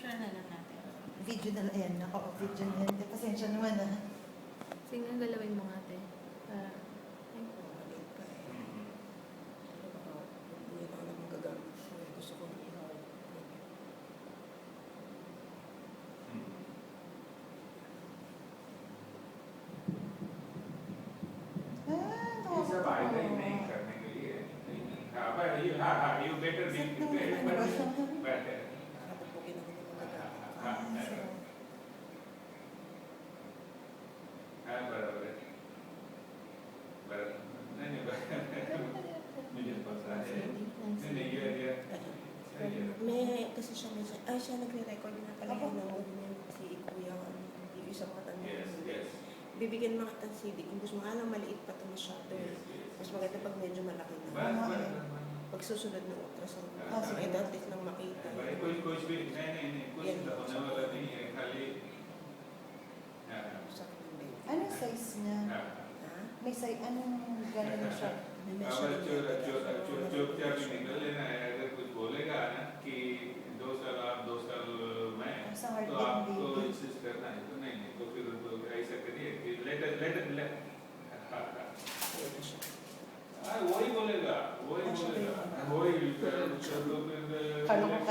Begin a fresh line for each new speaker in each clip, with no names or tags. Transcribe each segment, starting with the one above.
picture na lang natin.
Video na lang. Ayan, naka-video na yan. Pasensya naman
Sige nga, galawin mo nga, ate.
Maliit pa eh. Hindi na ako naman gagamit. Gusto ko
ये सब आएगा ही नहीं करने के लिए हाँ पर you better be prepared better
napapugin ako ng mga gagamit.
हाँ हाँ बराबर है बराबर नहीं मुझे पता है नहीं ये सही है
May, kasi siya nagre-record na pala yun ng movement si Kuya, yung isang matanda.
yes
Bibigyan mga kitang CD. Kung gusto mo nga lang maliit pa ito masyado. Mas maganda pag medyo malaki na. Pag susunod ng ultrasound. Ito at least nang makita.
कुछ भी नहीं कुछ होने वाला नहीं है खाली
Sakit ng baby.
Anong size niya?
Ha?
May size, anong gano'n siya?
May
अब
measurement.
चुपचाप ही निकल लेना है अगर कुछ बोलेगा ना कि 2 साल आप 2 साल मैं
Sa
तो
heartbeat
आपको
baby.
इंसिस्ट करना है तो नहीं तो फिर तो ऐसा करिए कि लेटर
Pwede siya.
वही बोलेगा वही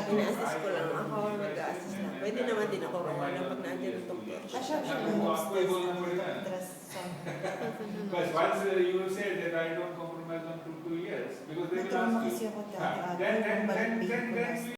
Ina-assist ko lang. Ako ang nag-a-assist lang. Pwede naman din ako. Wala lang pag nandiyan yung doktor.
Siya siya
वो आपको ही बोलना पड़ेगा ना
dress
Because once you say that I don't compromise on 2 years because they will
Nagtrauma
ask
kasi
you
ako
हाँ,
dati.
then